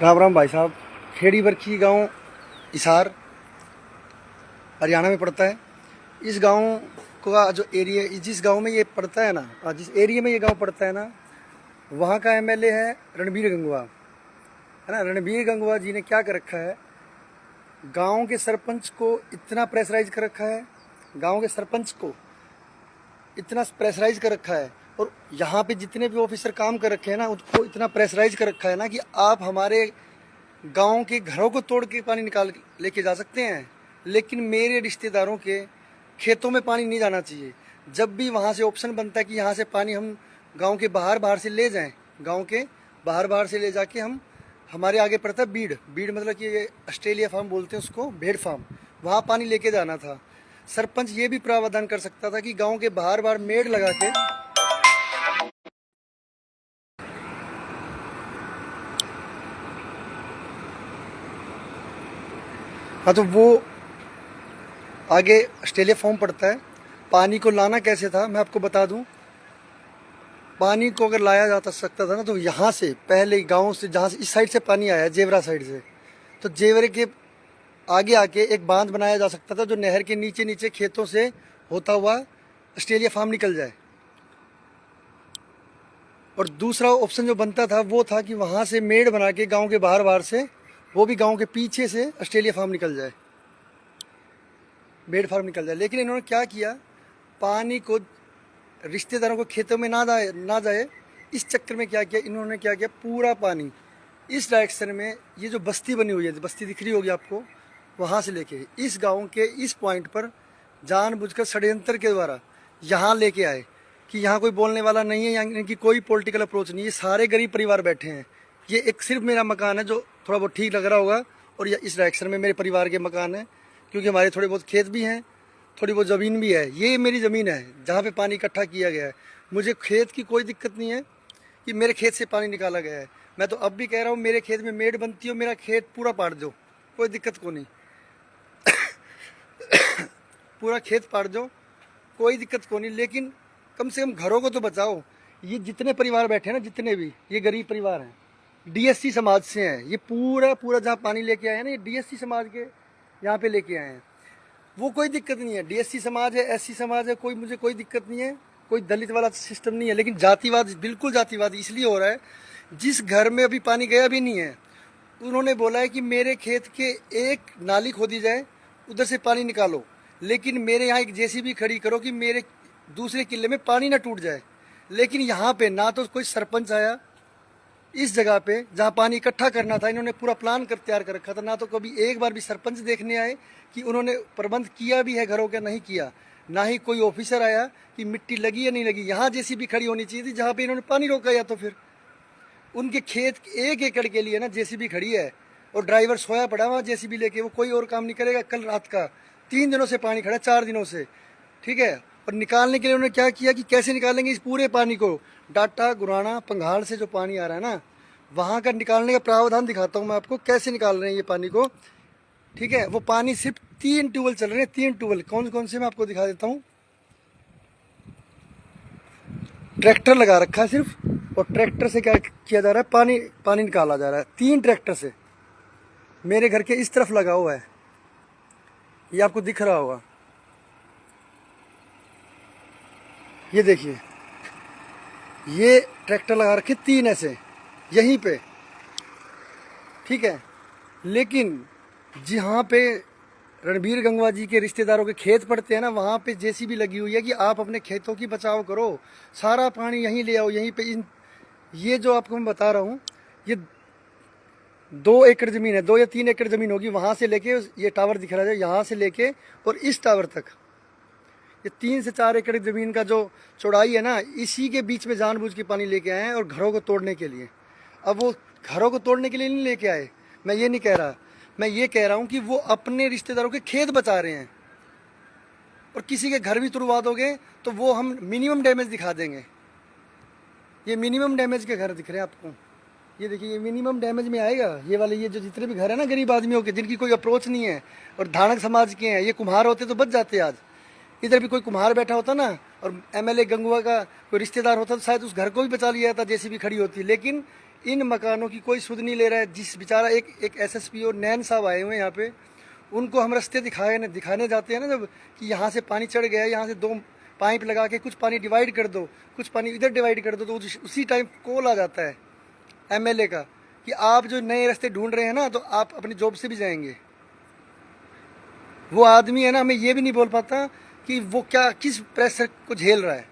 राम राम भाई साहब। खेड़ी बरखी गांव हिसार हरियाणा में पड़ता है। इस गांव का जो एरिया, जिस गांव में ये पड़ता है ना, जिस एरिया में ये गांव पड़ता है ना, वहाँ का एमएलए है रणबीर गंगवा, है ना। रणबीर गंगवा जी ने क्या कर रखा है, गांव के सरपंच को इतना प्रेशराइज कर रखा है, गांव के सरपंच को इतना प्रेशराइज कर रखा है, और यहाँ पे जितने भी ऑफिसर काम कर रखे हैं ना, उसको इतना प्रेशराइज कर रखा है ना कि आप हमारे गांव के घरों को तोड़ के पानी निकाल लेके जा सकते हैं, लेकिन मेरे रिश्तेदारों के खेतों में पानी नहीं जाना चाहिए। जब भी वहाँ से ऑप्शन बनता है कि यहाँ से पानी हम गांव के बाहर से ले जाएं, गांव के बाहर से ले जाके हम, हमारे आगे पड़ता है बीड़, बीड़ मतलब कि ये ऑस्ट्रेलिया फार्म बोलते हैं उसको, भेड़ फार्म, वहाँ पानी लेके जाना था। सरपंच ये भी प्रावधान कर सकता था कि गांव के बाहर मेड़ लगा के, हाँ, तो वो आगे ऑस्ट्रेलिया फॉर्म पड़ता है। पानी को लाना कैसे था मैं आपको बता दूं। पानी को अगर लाया जाता सकता था ना, तो यहाँ से पहले गांव से, जहाँ से इस साइड से पानी आया है जेवरा साइड से, तो जेवरे के आगे आके एक बांध बनाया जा सकता था जो नहर के नीचे नीचे खेतों से होता हुआ ऑस्ट्रेलिया फार्म निकल जाए। और दूसरा ऑप्शन जो बनता था वो था कि वहाँ से मेड़ बना के गाँव के बाहर से, वो भी गाँव के पीछे से ऑस्ट्रेलिया फार्म निकल जाए, भेड़ फार्म निकल जाए। लेकिन इन्होंने क्या किया, पानी को रिश्तेदारों को खेतों में ना जाए, इस चक्कर में क्या किया इन्होंने, क्या किया, पूरा पानी इस डायरेक्शन में, ये जो बस्ती बनी हुई है, बस्ती दिख रही होगी आपको, वहाँ से लेके इस गांव के इस पॉइंट पर जानबूझकर षड्यंत्र के द्वारा यहाँ लेके आए कि यहाँ कोई बोलने वाला नहीं है, यहाँ इनकी कोई पॉलिटिकल अप्रोच नहीं है, सारे गरीब परिवार बैठे हैं। ये एक सिर्फ मेरा मकान है जो थोड़ा बहुत ठीक लग रहा होगा, और ये इस डायरेक्शन में मेरे परिवार के मकान है, क्योंकि हमारे थोड़े बहुत खेत भी हैं, थोड़ी बहुत ज़मीन भी है। ये मेरी ज़मीन है जहाँ पे पानी इकट्ठा किया गया है। मुझे खेत की कोई दिक्कत नहीं है कि मेरे खेत से पानी निकाला गया है। मैं तो अब भी कह रहा हूँ, मेरे खेत में मेड़ बनती हो, मेरा खेत पूरा पाट दो, कोई दिक्कत को नहीं। पूरा खेत पाट दो, कोई दिक्कत को नहीं, लेकिन कम से कम घरों को तो बचाओ। ये जितने परिवार बैठे हैं ना, जितने भी ये गरीब परिवार हैं, डीएससी समाज से हैं। ये पूरा जहाँ पानी लेके आए हैं ना, ये डीएससी समाज के यहाँ पे लेके आए हैं। वो कोई दिक्कत नहीं है, डीएससी समाज है, एससी समाज है, कोई, मुझे कोई दिक्कत नहीं है, कोई दलित वाला सिस्टम नहीं है। लेकिन जातिवाद, बिल्कुल जातिवाद इसलिए हो रहा है, जिस घर में अभी पानी गया भी नहीं है, उन्होंने बोला है कि मेरे खेत के एक नाली खोदी जाए, उधर से पानी निकालो, लेकिन मेरे यहाँ एक जेसीबी खड़ी करो कि मेरे दूसरे किले में पानी ना टूट जाए। लेकिन यहाँ पे ना तो कोई सरपंच आया, इस जगह पे जहाँ पानी इकट्ठा करना था, इन्होंने पूरा प्लान कर तैयार कर रखा था, ना तो कभी एक बार भी सरपंच देखने आए कि उन्होंने प्रबंध किया भी है घरों का, नहीं किया। ना ही कोई ऑफिसर आया कि मिट्टी लगी या नहीं लगी। यहाँ जेसीबी खड़ी होनी चाहिए थी जहाँ पे इन्होंने पानी रोका, या तो फिर उनके खेत 1 एकड़ के लिए ना जेसीबी खड़ी है, और ड्राइवर सोया पड़ा वहाँ जेसीबी लेके, वो कोई और काम नहीं करेगा। कल रात का 3 दिनों से पानी खड़ा, 4 दिनों से, ठीक है। और निकालने के लिए उन्होंने क्या किया कि कैसे निकालेंगे इस पूरे पानी को, डाटा गुराना पंघाल से जो पानी आ रहा है ना, वहाँ का निकालने का प्रावधान दिखाता हूँ मैं आपको, कैसे निकाल रहे हैं ये पानी को, ठीक है। वो पानी सिर्फ 3 ट्यूबवेल चल रहे हैं, 3 ट्यूबवेल, कौन कौन से मैं आपको दिखा देता हूँ। ट्रैक्टर लगा रखा है सिर्फ, और ट्रैक्टर से क्या किया जा रहा है, पानी निकाला जा रहा है 3 ट्रैक्टर से। मेरे घर के इस तरफ लगा हुआ है, ये आपको दिख रहा होगा, ये देखिए, ये ट्रैक्टर लगा रखे 3 ऐसे यहीं पे, ठीक है। लेकिन जहाँ पे रणबीर गंगवा जी के रिश्तेदारों के खेत पड़ते हैं ना, वहाँ पे जेसीबी लगी हुई है कि आप अपने खेतों की बचाव करो, सारा पानी यहीं ले आओ, यहीं पे ये जो आपको मैं बता रहा हूँ, ये 2 एकड़ ज़मीन है, 2 या 3 एकड़ ज़मीन होगी, वहाँ से लेके, ये टावर दिख रहा है यहाँ से लेके और इस टावर तक, ये 3 से 4 एकड़ ज़मीन का जो चौड़ाई है ना, इसी के बीच में जानबूझ के पानी लेके आए हैं, और घरों को तोड़ने के लिए। अब वो घरों को तोड़ने के लिए नहीं लेके आए, मैं ये नहीं कह रहा, मैं ये कह रहा हूँ कि वो अपने रिश्तेदारों के खेत बचा रहे हैं, और किसी के घर भी तुड़वा दोगे तो वो हम मिनिमम डैमेज दिखा देंगे। ये मिनिमम डैमेज के घर दिख रहे हैं आपको, ये देखिए, ये मिनिमम डैमेज में आएगा। ये वाले, ये जो जितने भी घर है ना गरीब आदमियों के, जिनकी कोई अप्रोच नहीं है, और धानक समाज के हैं, ये कुम्हार होते तो बच जाते आज। इधर भी कोई कुम्हार बैठा होता ना, और एमएलए गंगवा का कोई रिश्तेदार होता तो शायद उस घर को भी बचा लिया था, जेसीबी खड़ी होती। लेकिन इन मकानों की कोई सुध नहीं ले रहा है। जिस बेचारा एक एसएसपी और नैन साहब आए हुए हैं यहाँ पे, उनको हम रास्ते दिखाने जाते हैं ना जब, कि यहाँ से पानी चढ़ गया, यहाँ से 2 पाइप लगा के कुछ पानी डिवाइड कर दो, कुछ पानी इधर डिवाइड कर दो, तो उसी टाइम कॉल आ जाता है एमएलए का कि आप जो नए रास्ते ढूंढ रहे हैं ना, तो आप अपनी जॉब से भी जाएंगे। वो आदमी है ना, हमें ये भी नहीं बोल पाता कि वो क्या किस प्रेशर को झेल रहा है।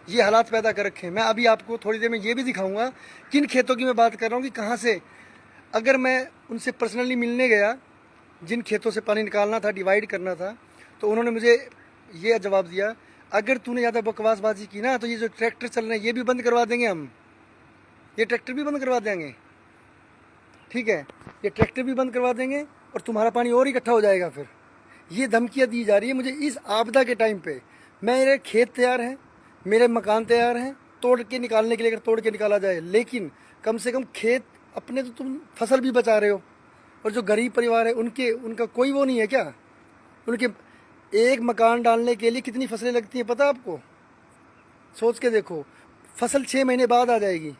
ये हालात पैदा कर रखे हैं। मैं अभी आपको थोड़ी देर में ये भी दिखाऊंगा किन खेतों की मैं बात कर रहा हूँ, कि कहाँ से, अगर मैं उनसे पर्सनली मिलने गया, जिन खेतों से पानी निकालना था, डिवाइड करना था, तो उन्होंने मुझे ये जवाब दिया, अगर तूने ज़्यादा बकवासबाजी की ना, तो ये जो ट्रैक्टर चल रहे हैं ये भी बंद करवा देंगे हम, ये ट्रैक्टर भी बंद करवा देंगे, ठीक है, ये ट्रैक्टर भी बंद करवा देंगे और तुम्हारा पानी और इकट्ठा हो जाएगा। फिर ये धमकियाँ दी जा रही है मुझे इस आपदा के टाइम पे। मेरे खेत तैयार हैं, मेरे मकान तैयार हैं तोड़ के निकालने के लिए, अगर तोड़ के निकाला जाए, लेकिन कम से कम खेत अपने, तो तुम फसल भी बचा रहे हो। और जो गरीब परिवार है उनका कोई वो नहीं है क्या? उनके एक मकान डालने के लिए कितनी फसलें लगती हैं पता आपको? सोच के देखो, फसल 6 महीने बाद आ जाएगी,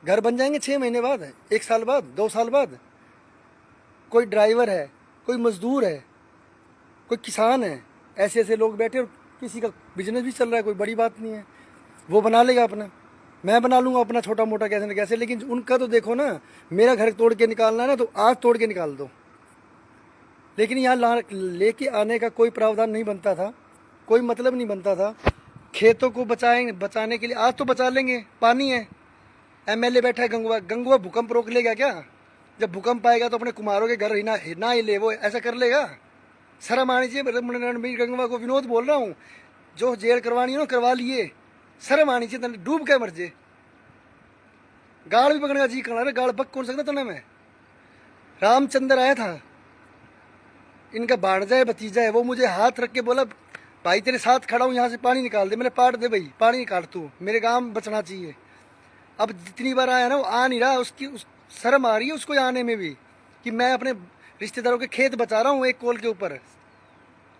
घर बन जाएंगे 6 महीने बाद, 1 साल बाद, 2 साल बाद। कोई ड्राइवर है, कोई मजदूर है, कोई किसान है, ऐसे ऐसे लोग बैठे, और किसी का बिजनेस भी चल रहा है, कोई बड़ी बात नहीं है, वो बना लेगा अपना, मैं बना लूँगा अपना छोटा मोटा कैसे न कैसे। लेकिन उनका तो देखो ना, मेरा घर तोड़ के निकालना है ना, तो आज तोड़ के निकाल दो। लेकिन यहाँ लेके आने का कोई प्रावधान नहीं बनता था, कोई मतलब नहीं बनता था। खेतों को बचाने के लिए आज तो बचा लेंगे, पानी है, एमएलए बैठा है गंगुआ भूकंप रोक लेगा क्या? जब भूकंप आएगा तो अपने कुमारों के घर हिना ही ले, वो ऐसा कर लेगा? शर्म आनी चाहिए रणबीर गंगवा को, विनोद बोल रहा हूँ, जो जेल करवानी है ना करवा लिए, शर्म आनी चाहिए, डूब के मर जे। गाड़ भी पकड़ने का जी करना, गाड़ पक कौन सकता तुमने? मैं रामचंद्र आया था, इनका भाणजा है, भतीजा है, वो मुझे हाथ रख के बोला, भाई तेरे साथ खड़ा हूँ, यहाँ से पानी निकाल दे। मैंने पाट दे भाई, पानी निकाल तू, मेरे गांव बचना चाहिए। अब जितनी बार आया ना, वो आ नहीं रहा, शर्म आ रही है उसको आने में भी, कि मैं अपने रिश्तेदारों के खेत बचा रहा हूँ एक कॉल के ऊपर,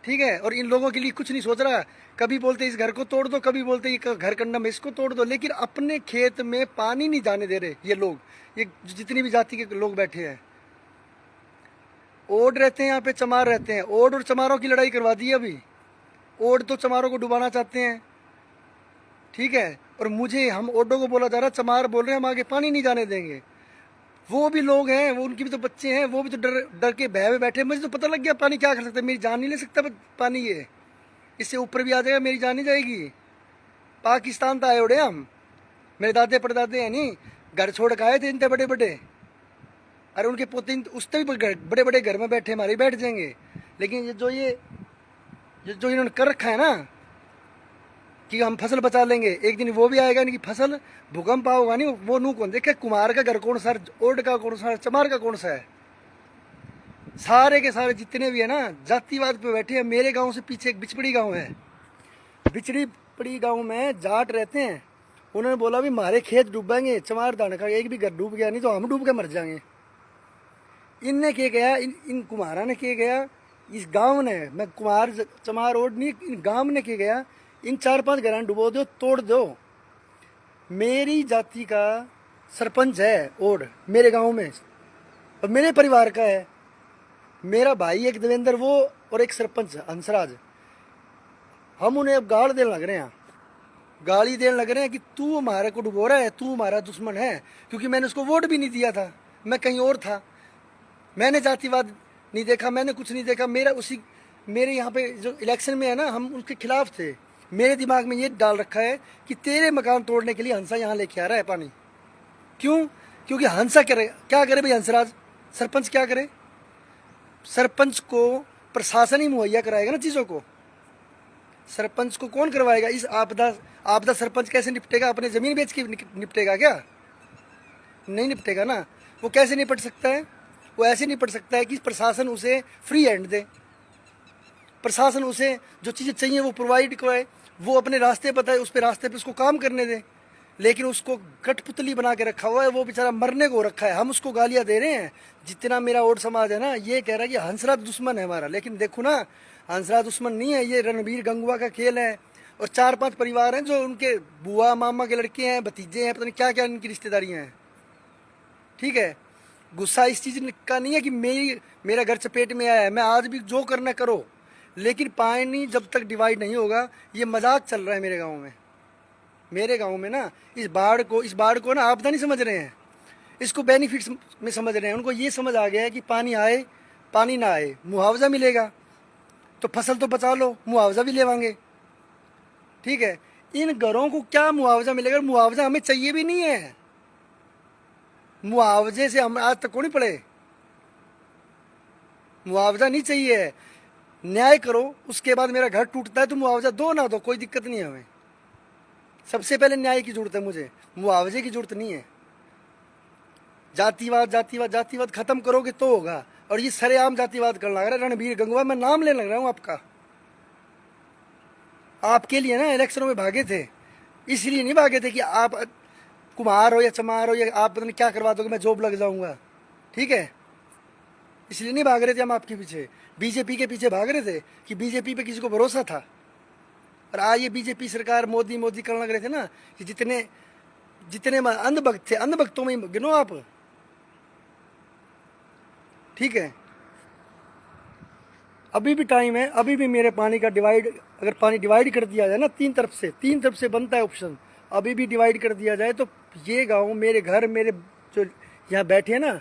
ठीक है, और इन लोगों के लिए कुछ नहीं सोच रहा। कभी बोलते इस घर को तोड़ दो, कभी बोलते ये घर कंडम है इसको तोड़ दो, लेकिन अपने खेत में पानी नहीं जाने दे रहे ये लोग, ये जितनी भी जाति के लोग बैठे हैं। ओड रहते हैं यहाँ पे, चमार रहते हैं, ओड और चमारों की लड़ाई करवा दी अभी। ओड तो चमारों को डुबाना चाहते हैं, ठीक है, और हम ओडो को बोला जा रहा, चमार बोल रहे हैं हम आगे पानी नहीं जाने देंगे। वो भी लोग हैं, वो उनके भी तो बच्चे हैं, वो भी तो डर के भय में बैठे। मुझे तो पता लग गया पानी क्या कर सकता है, मेरी जान नहीं ले सकता पानी, ये इससे ऊपर भी आ जाएगा, मेरी जान नहीं जाएगी। पाकिस्तान तो आए उड़े हम, मेरे दादे परदादे हैं नहीं, घर छोड़ के आए थे इतने बड़े बड़े, अरे उनके पोते उससे भी बड़े बड़े घर में बैठे, हमारे बैठ जाएंगे। लेकिन ये जो इन्होंने कर रखा है ना, कि हम फसल बचा लेंगे, एक दिन वो भी आएगा नहीं कि फसल भूकंप होगा नहीं, वो नू कौन देखे, कुमार का घर कौन सा, ओड का कौन सा, चमार का कौन सा है? सारे के सारे जितने भी है ना, जातिवाद पे बैठे हैं। मेरे गांव से पीछे एक बिचपड़ी गांव है, बिचड़ी गांव में जाट रहते हैं, उन्होंने बोला भी हमारे खेत डूबेंगे, चमार दाने का एक भी घर डूब गया नहीं तो हम डूब के मर जाएंगे। इनने क्या गया, इन कुमारा ने क्या गया, इस गांव ने, मैं कुमार चमार ओड नहीं, इन गांव ने क्या गया, इन 4-5 घरान डुबो दो, तोड़ दो। मेरी जाति का सरपंच है ओड मेरे गांव में, और मेरे परिवार का है, मेरा भाई एक देवेंद्र वो, और एक सरपंच हंसराज। हम उन्हें अब गाली देने लग रहे हैं कि तू हमारे को डुबो रहा है, तू हमारा दुश्मन है, क्योंकि मैंने उसको वोट भी नहीं दिया था, मैं कहीं और था, मैंने जातिवाद नहीं देखा, मैंने कुछ नहीं देखा। मेरे यहाँ पे जो इलेक्शन में है ना, हम उसके खिलाफ थे। मेरे दिमाग में ये डाल रखा है कि तेरे मकान तोड़ने के लिए हंसा यहाँ लेके आ रहा है पानी। क्यों? क्योंकि हंसा क्या करे भाई, हंसराज सरपंच क्या करे? सरपंच को प्रशासन ही मुहैया कराएगा ना चीज़ों को, सरपंच को कौन करवाएगा? इस आपदा सरपंच कैसे निपटेगा? अपने ज़मीन बेच के निपटेगा क्या? नहीं निपटेगा ना। वो कैसे निपट सकता है? वो ऐसे निपट सकता है कि प्रशासन उसे फ्री हैंड दे, प्रशासन उसे जो चीज़ें चाहिए वो प्रोवाइड कराए, वो अपने रास्ते बताए, उस पर रास्ते पे उसको काम करने दे। लेकिन उसको कठपुतली बना के रखा हुआ है, वो बेचारा मरने को रखा है, हम उसको गालियाँ दे रहे हैं। जितना मेरा ओड समाज है ना, ये कह रहा है कि हंसराज दुश्मन है हमारा, लेकिन देखो ना, हंसराज दुश्मन नहीं है, ये रणबीर गंगवा का खेल है। और 4-5 परिवार हैं जो उनके बुआ मामा के लड़के हैं, भतीजे हैं, पता नहीं क्या क्या इनकी रिश्तेदारियां हैं। ठीक है, गुस्सा इस चीज़ का नहीं है कि मेरा घर चपेट में आया है, मैं आज भी जो करना करो, लेकिन पानी जब तक डिवाइड नहीं होगा, ये मजाक चल रहा है मेरे गाँव में। मेरे गाँव में ना इस बाढ़ को ना आपदा नहीं समझ रहे हैं, इसको बेनिफिट्स में समझ रहे हैं। उनको ये समझ आ गया है कि पानी आए पानी ना आए मुआवजा मिलेगा, तो फसल तो बचा लो, मुआवजा भी लेवांगे। ठीक है, इन घरों को क्या मुआवजा मिलेगा? मुआवजा हमें चाहिए भी नहीं है, मुआवजे से हम आज तक को नहीं पड़े, मुआवजा नहीं चाहिए। न्याय करो, उसके बाद मेरा घर टूटता है तो मुआवजा दो ना दो, कोई दिक्कत नहीं है हमें। सबसे पहले न्याय की जरूरत है मुझे, मुआवजे की जरूरत नहीं है। जातिवाद जातिवाद जातिवाद खत्म करोगे तो होगा। और ये सरेआम जातिवाद करना लग रहा है। रणबीर गंगवा, मैं नाम लेने लग रहा हूँ आपका, आपके लिए ना इलेक्शनों में भागे थे, इसलिए नहीं भागे थे कि आप कुम्हार हो या चमार हो या आप पता नहीं क्या करवा दोगे, मैं जॉब लग जाऊंगा। ठीक है, इसलिए नहीं भाग रहे थे हम आपके पीछे, बीजेपी के पीछे भाग रहे थे कि बीजेपी पे किसी को भरोसा था। और आज ये बीजेपी सरकार मोदी मोदी करने लग रहे थे ना, कि जितने जितने अंधभक्त थे, अंधभक्तों में गिनो आप। ठीक है, अभी भी टाइम है, अभी भी मेरे पानी का डिवाइड, अगर पानी डिवाइड कर दिया जाए ना, तीन तरफ से बनता है ऑप्शन, अभी भी डिवाइड कर दिया जाए तो ये गांव, मेरे घर, मेरे जो यहाँ बैठे हैं ना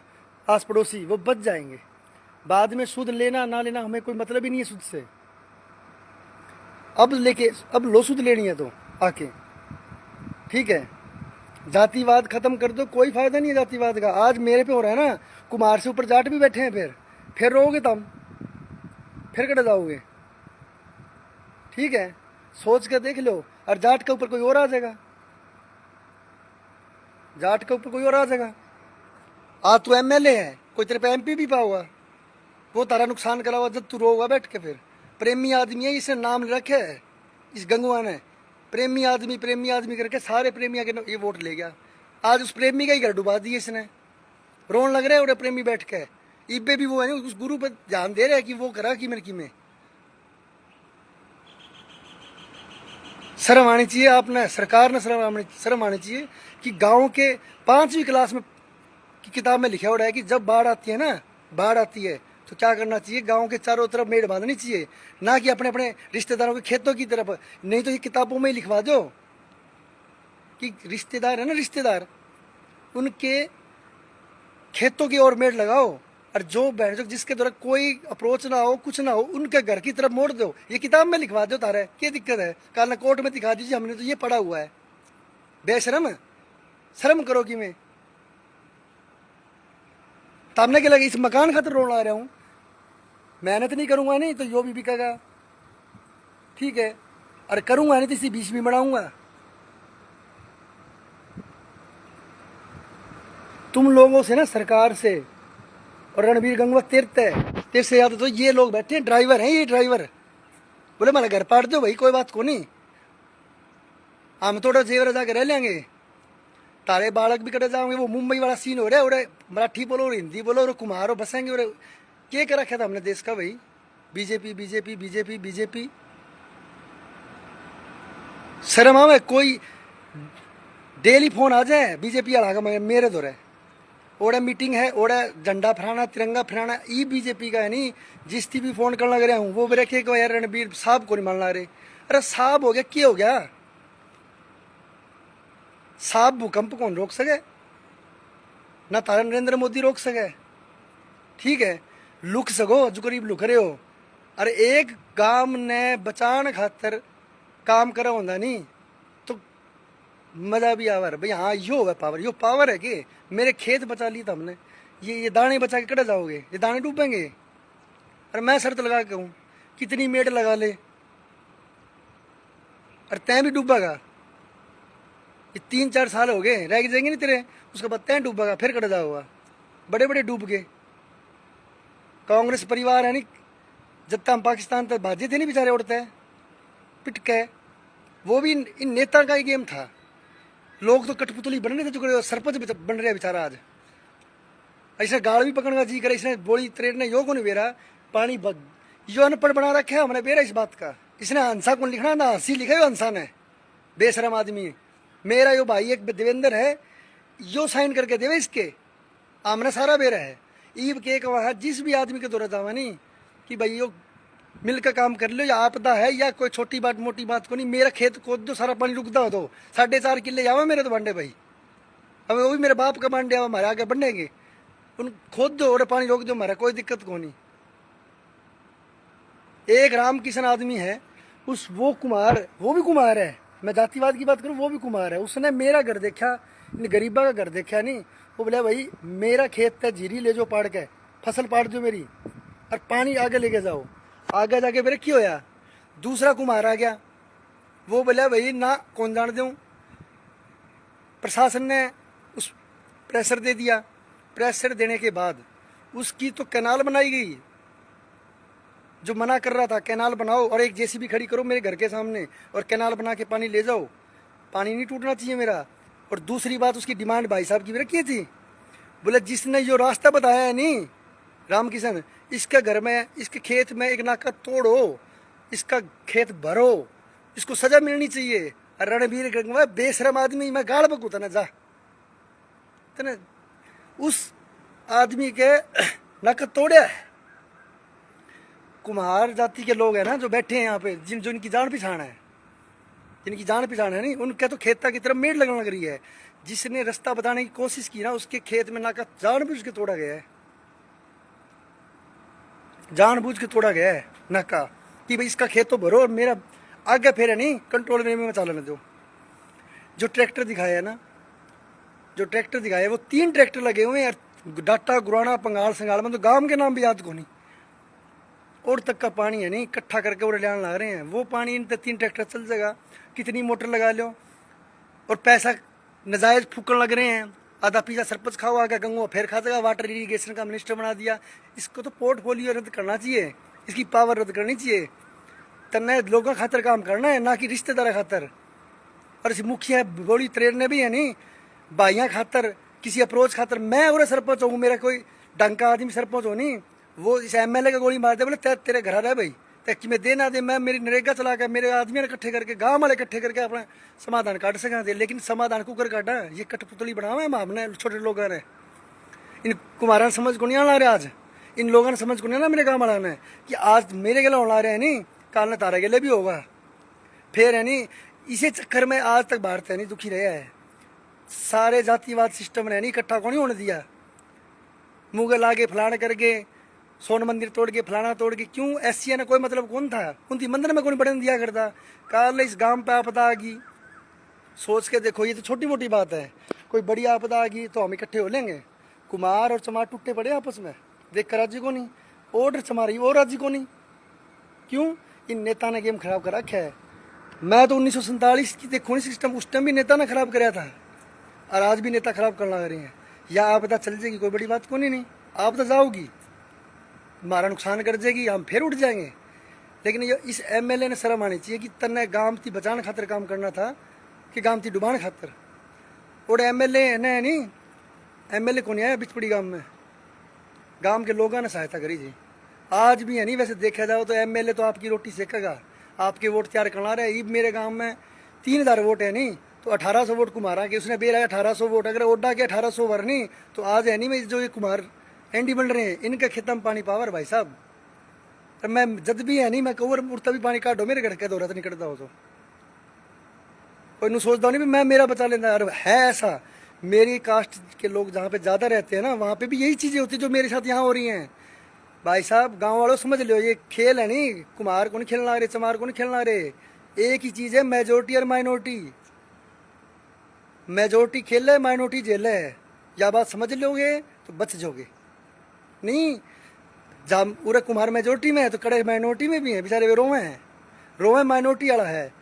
आस पड़ोसी, वो बच जाएंगे। बाद में सुध लेना ना लेना हमें कोई मतलब ही नहीं है सुध से। अब लो सुध लेनी है तो आके। ठीक है, जातिवाद खत्म कर दो, कोई फायदा नहीं है जातिवाद का। आज मेरे पे हो रहा है ना, कुमार से ऊपर जाट भी बैठे हैं, फिर रहोगे तुम, फिर कट जाओगे। ठीक है, सोच कर देख लो। और जाट के ऊपर कोई और आ जाएगा, जाट के ऊपर कोई और आ जाएगा। आज तू एमएलए है, कोई तेरे पे एमपी भी पाओगा, वो तारा नुकसान करा हुआ जब तू रोगा बैठ के। फिर प्रेमी आदमी है, इसने नाम रखे है इस गंगवा ने, प्रेमी आदमी करके सारे प्रेमिया के ये वोट ले गया। आज उस प्रेमी का ही घर डुबा दिया इसने, रोन लग रहा है। और प्रेमी बैठ के इब्बे भी वो है उस गुरु पर ध्यान दे रहा है कि वो करा कि मेरे की में। शर्म आनी चाहिए आपने, सरकार ने शर्म आनी चाहिए कि गांव के 5वीं क्लास में की किताब में लिखा हो रहा है कि जब बाढ़ आती है ना, बाढ़ आती है तो क्या करना चाहिए, गांव के चारों तरफ मेड़ बांधनी चाहिए, ना कि अपने अपने रिश्तेदारों के खेतों की तरफ। नहीं तो ये किताबों में ही लिखवा दो कि रिश्तेदार है ना, रिश्तेदार उनके खेतों की ओर मेड़ लगाओ, और जो बैठ जिसके द्वारा कोई अप्रोच ना हो, कुछ ना हो, उनके घर की तरफ मोड़ दो। ये किताब में लिखवा दो तारे, क्या दिक्कत है? कालना कोर्ट में दिखा दीजिए, हमने तो ये पढ़ा हुआ है। बेशरम, शर्म करो कि मैं तामने के लगे इस मकान खातर रोड ला रहा हूँ, मेहनत नहीं करूंगा नहीं तो यो भी बिकेगा। ठीक है, और करूंगा नहीं तो इसी बीच में बढ़ाऊंगा। तुम लोगों से ना, सरकार से और रणबीर गंगवा तेरे से ज्यादा तो ये लोग बैठे हैं, ड्राइवर हैं ये ड्राइवर। बोले मारा घर पाट दो भाई, कोई बात को नहीं, हम थोड़ा जेवर जाके रह लेंगे, तारे बालक भी कटे जाओगे। वो मुंबई वाला सीन हो रहा है, और मराठी बोलो और हिंदी बोलो और कुम्हारो बसेंगे। और क्या कर रखा था हमने देश का भाई, बीजेपी बीजेपी बीजेपी बीजेपी। शर्म आवे, कोई डेली फोन आ जाए बीजेपी वाला मेरे दौरे, ओड़ा मीटिंग है, ओड़ा झंडा फहराना, तिरंगा फहराना, ये बीजेपी का है नहीं। जिस भी फोन करना लग रहा हूँ वो भी रखे कि यार रणबीर साहब को नहीं मान ला रहे। अरे साहब हो गया, क्या हो गया? साहब भूकंप कौन रोक सके? ना तारा नरेंद्र मोदी रोक सके। ठीक है, लुक सको जो करीब लुक रहे हो। अरे एक गांव ने बचाने खातर काम करा होता नहीं तो मजा भी आवर भाई। हाँ यो है पावर, यो पावर है कि मेरे खेत बचा लिए था हमने, ये दाने बचा के कटे जाओगे, ये दाने डूबेंगे। अरे मैं शर्त लगा के हूँ, कितनी मेड लगा ले, अरे तैं भी डूबेगा। ये 3-4 साल हो गए, रह जाएंगे नहीं तेरे, उसके बाद तैं डूबेगा, फिर कट जाओगा। बड़े बड़े डूब गए। कांग्रेस परिवार है नहीं, जब तक हम पाकिस्तान तक भाजे थे नहीं बेचारे उड़ते पिट के, वो भी इन नेता का ही गेम था। लोग तो कठपुतली बन रहे थे, जो सरपंच बन रहे बेचारा आज। ऐसा गाड़ भी पकड़ने का जी करे, इसने बोली त्रेड़ ने यो को नहीं बेरा पानी यो अनपढ़ बना रखा है हमने बेरा इस बात का। इसने हंसा कौन लिखना ना, हंसी लिखा है हंसा ने, बेशरम आदमी है। मेरा यो भाई एक देवेंद्र है, यो साइन करके देवे इसके आमने सारा बेरा है। ईब के वहाँ जिस भी आदमी के दौरा जावा नहीं कि भाई यो मिलकर काम कर लो, या आपदा है या कोई छोटी बात मोटी बात को नहीं, मेरा खेत खोद दो, सारा पानी रुकता हो तो 4.5 किले जावा मेरे तो बांडे भाई, हमें वो भी मेरे बाप का बांडे आवा, हमारे आगे बढ़ेंगे, उन खोद दो और पानी रोक दो, हमारा कोई दिक्कत को नहीं। एक रामकिशन आदमी है, उस वो कुमार, वो भी कुमार है, मैं जातिवाद की बात करूँ, वो भी कुमार है, उसने मेरा घर देखा, इन गरीबा का घर देखा नहीं। वो बोले भाई मेरा खेत है, जीरी ले जो पाड़ के, फसल पाड़ दो मेरी और पानी आगे लेके जाओ। आगे जाके मेरे क्यों होया, दूसरा कुमार आ गया, वो बोले भाई ना कौन जान दूँ, प्रशासन ने उस प्रेशर दे दिया। प्रेशर देने के बाद उसकी तो कैनाल बनाई गई, जो मना कर रहा था कैनाल बनाओ और एक जेसीबी खड़ी करो मेरे घर के सामने और कैनाल बना के पानी ले जाओ, पानी नहीं टूटना चाहिए मेरा। और दूसरी बात उसकी डिमांड भाई साहब की मेरे की थी, बोले जिसने जो रास्ता बताया है नहीं रामकिशन, इसके घर में इसके खेत में एक नाका तोड़ो, इसका खेत भरो, इसको सजा मिलनी चाहिए। रणबीर गंगवा बेशरम आदमी, मैं गाड़ बकूता ना जा तने उस आदमी के नाका तोड़े। कुम्हार जाति के लोग हैं ना जो बैठे हैं यहाँ पे, जो इनकी जान पहचान है, जिनकी जान पहचान है नहीं, उनके तो खेत की तरफ मेड़ लगने लग रही है। जिसने रास्ता बताने की कोशिश की ना, उसके खेत में नाका जानबूझ के तोड़ा गया है, जानबूझ के तोड़ा गया है नाका कि भाई इसका खेत तो भरो और मेरा आगे फेरे नहीं कंट्रोल में चलाने दो। जो ट्रैक्टर दिखाया है ना, जो ट्रैक्टर दिखाया वो 3 ट्रैक्टर लगे हुए हैं, डाटा गुराना पंगाल संगाल में तो गांव के नाम भी याद को नहीं, और तक का पानी है नहीं इकट्ठा करके और ले ला रहे हैं। वो पानी इन 3 ट्रैक्टर चल जाएगा, कितनी मोटर लगा लो, और पैसा नजायज फूकन लग रहे हैं। आधा पिज्जा सरपंच खाओ आगे गंगो फिर खा जाएगा, वाटर इरीगेशन का मिनिस्टर बना दिया। इसको तो पोर्टफोलियो रद्द करना चाहिए, इसकी पावर रद्द करनी चाहिए। तन्ने लोगों खातर काम करना है, ना कि रिश्तेदार खातर। और इस मुखिया बड़ी ट्रेन भी है नहीं भाइयाँ खातर, किसी अप्रोच खातर। मैं और सरपंच हूँ, मेरा कोई डंका आदमी सरपंच हो नहीं, वो इस एमएलए का गोली मार दे, बोले तेरे घर आ रहा है भाई, कि मैं दे ना दे, मैं मेरी नरेगा चला के मेरे आदमी ने इकट्ठे करके गांव वाले इकट्ठे करके अपना समाधान काट सकें दे। लेकिन समाधान कुकर काटा, ये कठपुतली बनावा है हमने छोटे लोगों ने। इन कुमारा समझ को नहीं आना रहा, आज इन लोगों ने समझ को नहीं आना मेरे गाँव वाला ने कि आज मेरे गला होना रहे है नहीं, काल ने तारा गले भी होगा फिर है नहीं। इसी चक्कर में आज तक भारत है नहीं दुखी रहा है। सारे जातिवाद सिस्टम ने नहीं इकट्ठा को नहीं होने दिया। मुगल आगे फलाना करके सोन मंदिर तोड़ के फलाना तोड़ के, क्यों एससी ने कोई मतलब कौन था, उनकी मंदिर में कौन बढ़ने दिया करता। काल इस गांव पे आपदा आ गई, सोच के देखो ये तो छोटी मोटी बात है, कोई बड़ी आपदा आ गई तो हम इकट्ठे हो लेंगे। कुमार और चमार टूटे पड़े आपस में, देख कर राज्य को नहीं, और चमारी और राज्य को नहीं। क्यों, इन नेता ने गेम खराब कर रखा है। मैं तो 1947 की देखो सिस्टम, उस टाइम भी नेता ने खराब कराया था और आज भी नेता खराब करना रहे हैं। या आपदा चल जाएगी कोई बड़ी बात को नहीं, आपदा जाओगी हमारा नुकसान कर जाएगी, हम फिर उठ जाएंगे। लेकिन ये इस एमएलए ने शर्म आनी चाहिए कि तन्ने गांव की बचाने खातर काम करना था कि गांव की डुबाने खातर। और एमएलए ने नहीं, एमएलए को नहीं आया बिचपड़ी गांव में, गांव के लोगों ने सहायता करी जी। आज भी है नहीं, वैसे देखा जाओ तो एमएलए तो आपकी रोटी सेकेगा, आपके वोट तैयार करना रहा है। मेरे गाँव में 3000 वोट है नहीं, तो 1800 वोट कुमारा के, उसने बेरा 1800 वोट, अगर ओडा के 1800 वर नहीं तो आज है नहीं मैं जो ये कुमार एंडी बन रहे हैं इनके खेत में पानी पावर भाई साहब। तो मैं जद भी है नहीं, मैं कवर उड़ता भी पानी काटो मेरे घर के दौरा तो निकलता हो तो कोई नहीं सोचता नहीं भी मैं मेरा बचा लेता यार। है ऐसा, मेरी कास्ट के लोग जहाँ पे ज़्यादा रहते हैं ना, वहाँ पे भी यही चीज़ें होती है जो मेरे साथ यहाँ हो रही हैं भाई साहब। गाँव वालों समझ लो, ये खेल है नहीं, कुमार को नहीं खेलना रहे, चमार को नहीं खेलना रहे, एक ही चीज़ है मेजोरिटी और माइनॉरिटी। मेजोरिटी खेल है, माइनॉरिटी जेल है, या बात समझ लोगे तो बच जाओगे। नहीं जब पूरा कुम्हार मेजोरिटी में है तो कड़े माइनॉरिटी में भी है, बेचारे वे रोवे हैं, रोवे माइनॉरिटी वाला है।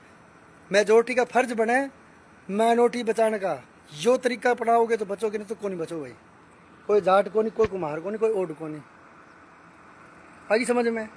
मेजोरिटी का फर्ज बने माइनॉरिटी बचाने का, जो तरीका अपनाओगे तो बचोगे, नहीं तो कौन बचो भाई। कोई जाट को नहीं, कोई कुम्हार को नहीं, कोई ओड को नहीं। आगे समझ में।